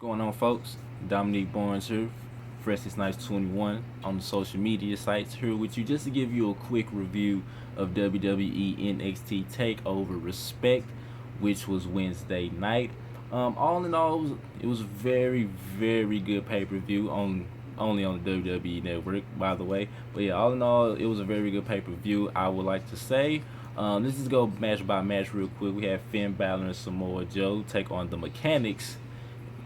Going on, folks? Dominic Barnes here, Freshest Nights 21 on the social media sites, here with you just to give you a quick review of WWE NXT Takeover Respect, which was Wednesday night. All in all, it was a very, very good pay-per-view on only on the WWE Network, by the way. But yeah, all in all, it was a very good pay-per-view. I would like to say. Let's just go match by match real quick. We have Finn Balor and Samoa Joe take on the Mechanics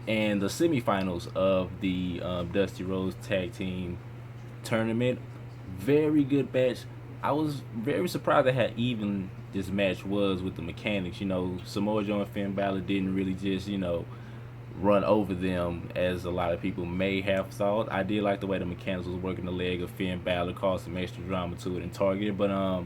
and the semifinals of the Dusty Rhodes Tag Team Tournament. Very good match. I was very surprised at how even this match was with the Mechanics. Samoa Joe and Finn Balor didn't really just, run over them as a lot of people may have thought. I did like the way the Mechanics was working the leg of Finn Balor, caused some extra drama to it and targeted. But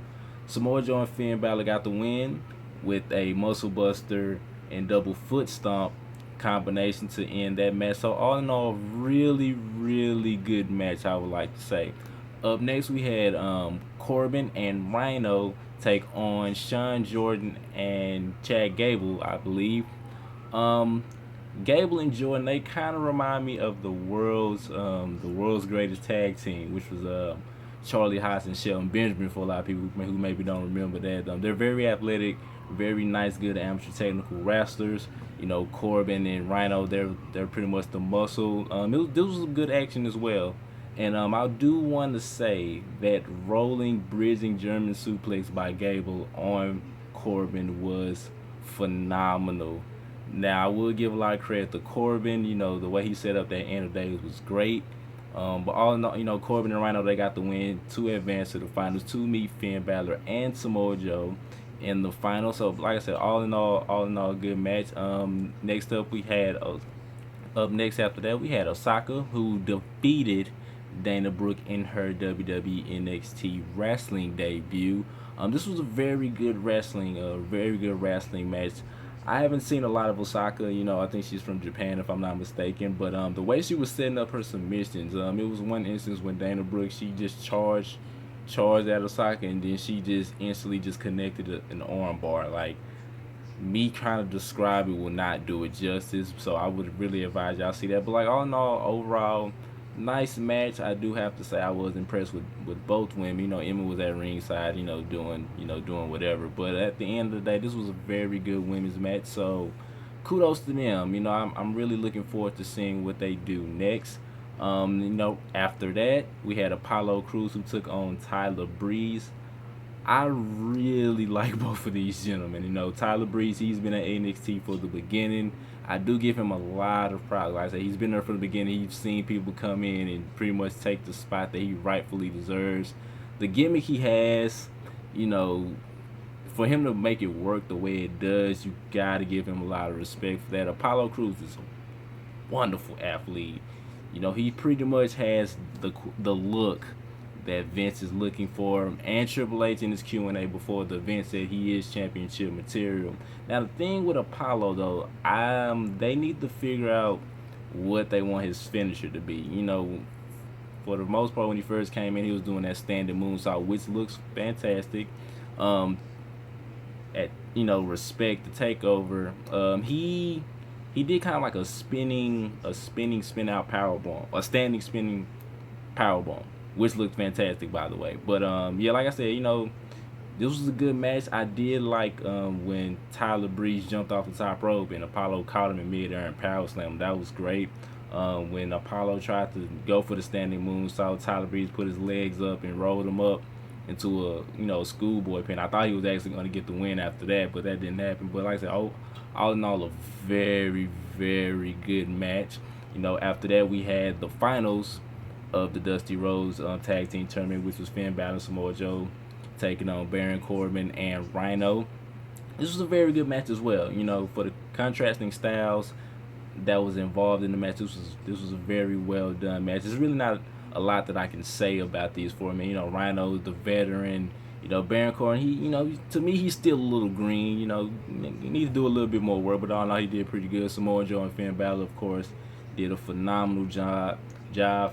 Samoa Joe and Finn Balor got the win with a muscle buster and double foot stomp combination to end that match. So all in all, really, really good match, I would like to say. Up next, we had Corbin and Rhino take on Sean Jordan and Chad Gable, I believe. Gable and Jordan, they kind of remind me of the world's greatest tag team, which was Charlie Haas and Shelton Benjamin, for a lot of people who maybe don't remember that. They're very athletic, very nice, good amateur technical wrestlers. Corbin and Rhino, they're pretty much the muscle. This was good action as well. And I do want to say that rolling, bridging German suplex by Gable on Corbin was phenomenal. Now, I will give a lot of credit to Corbin. The way he set up that end of days was great. But all in all, Corbin and Rhino, they got the win to advance to the finals to meet Finn Balor and Samoa Joe in the final. So, like I said, all in all, good match. Next up, up next after that, we had Osaka, who defeated Dana Brooke in her WWE NXT wrestling debut. This was a very good wrestling match. I haven't seen a lot of Osaka. I think she's from Japan, if I'm not mistaken. But the way she was setting up her submissions, it was one instance when Dana Brooke, she just charged at Osaka, and then she just instantly just connected an arm bar. Like, me trying to describe it will not do it justice. So I would really advise y'all see that. But like, all in all, overall, nice match. I do have to say I was impressed with both women. Emma was at ringside, doing whatever. But at the end of the day, this was a very good women's match. So kudos to them. I'm really looking forward to seeing what they do next. After that, we had Apollo Crews, who took on Tyler Breeze. I really like both of these gentlemen. Tyler Breeze, he's been at NXT for the beginning. I do give him a lot of props. Like I said, he's been there from the beginning. He's seen people come in and pretty much take the spot that he rightfully deserves. The gimmick he has, for him to make it work the way it does, you got to give him a lot of respect for that. Apollo Crews is a wonderful athlete. He pretty much has the look that Vince is looking for him, and Triple H in his Q&A before the event said he is championship material. Now, the thing with Apollo, though, they need to figure out what they want his finisher to be. For the most part, when he first came in, he was doing that standing moonsault, which looks fantastic. At Respect, the Takeover, he did kind of like a spinning spin out powerbomb, a standing spinning powerbomb, which looked fantastic, by the way. But yeah, like I said, this was a good match. I did like when Tyler Breeze jumped off the top rope and Apollo caught him in midair and power slammed. That was great. When Apollo tried to go for the standing moonsault, Tyler Breeze put his legs up and rolled him up into a schoolboy pin. I thought he was actually going to get the win after that, but that didn't happen. But like I said, all in all, a very, very good match. After that, we had the finals of the Dusty Rhodes Tag Team Tournament, which was Finn Balor and Samoa Joe taking on Baron Corbin and Rhino. This was a very good match as well. For the contrasting styles that was involved in the match, this was a very well done match. There's really not a lot that I can say about these four men. Rhino, the veteran. Baron Corbin, he, to me, he's still a little green. He needs to do a little bit more work, but all in all, he did pretty good. Samoa Joe and Finn Balor, of course, did a phenomenal job.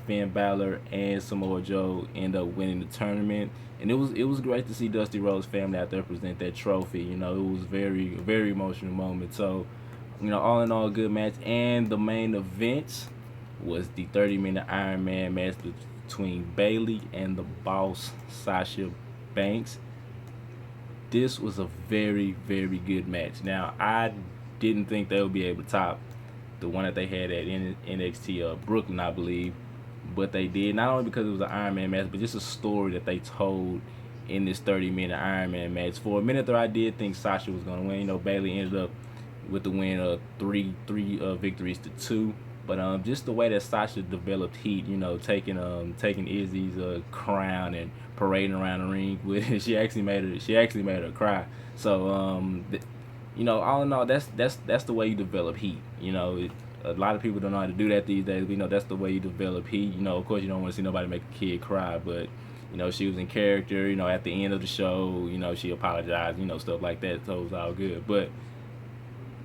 Finn Balor and Samoa Joe end up winning the tournament, and it was great to see Dusty Rhodes' family out there present that trophy. It was very emotional moment. So all in all, a good match. And the main event was the 30-minute Iron Man match between Bayley and the Boss Sasha Banks. This was a very, very good match. Now, I didn't think they would be able to top the one that they had at NXT Brooklyn, I believe, but they did. Not only because it was an Iron Man match, but just a story that they told in this 30-minute Iron Man match. For a minute there, I did think Sasha was going to win. Bayley ended up with the win of three victories to 2. But just the way that Sasha developed heat, taking Izzy's crown and parading around the ring with it, she actually made her cry. So all in all, that's the way you develop heat. A lot of people don't know how to do that these days. That's the way you develop heat. Of course, you don't want to see nobody make a kid cry, but she was in character. At the end of the show, she apologized. Stuff like that. So it was all good. But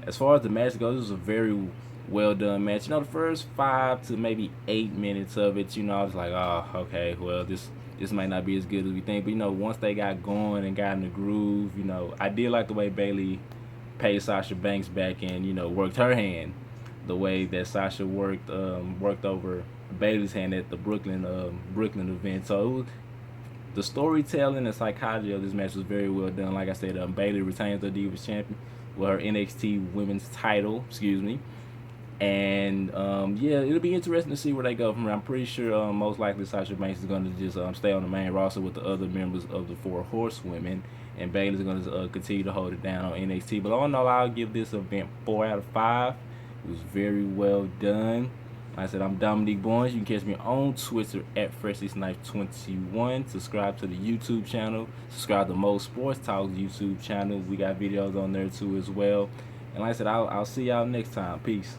as far as the match goes, it was a very well done match. The first 5 to maybe 8 minutes of it, I was like, oh, okay, well, this might not be as good as we think. But once they got going and got in the groove, I did like the way Bayley paid Sasha Banks back and worked her hand the way that Sasha worked over Bayley's hand at the Brooklyn event. So the storytelling and psychology of this match was very well done. Like I said, Bayley retains the Divas champion with her NXT Women's title. And yeah, it'll be interesting to see where they go from here. I'm pretty sure most likely Sasha Banks is going to just stay on the main roster with the other members of the 4 Horsewomen, and Bayley's going to continue to hold it down on NXT. But all in all, I'll give this event 4 out of 5. It was very well done. Like I said, I'm Dominic Barnes. You can catch me on Twitter at FreshlySnipe21. Subscribe to the YouTube channel. Subscribe to Mo'Sportstalk YouTube channel. We got videos on there too as well. And like I said, I'll see y'all next time. Peace.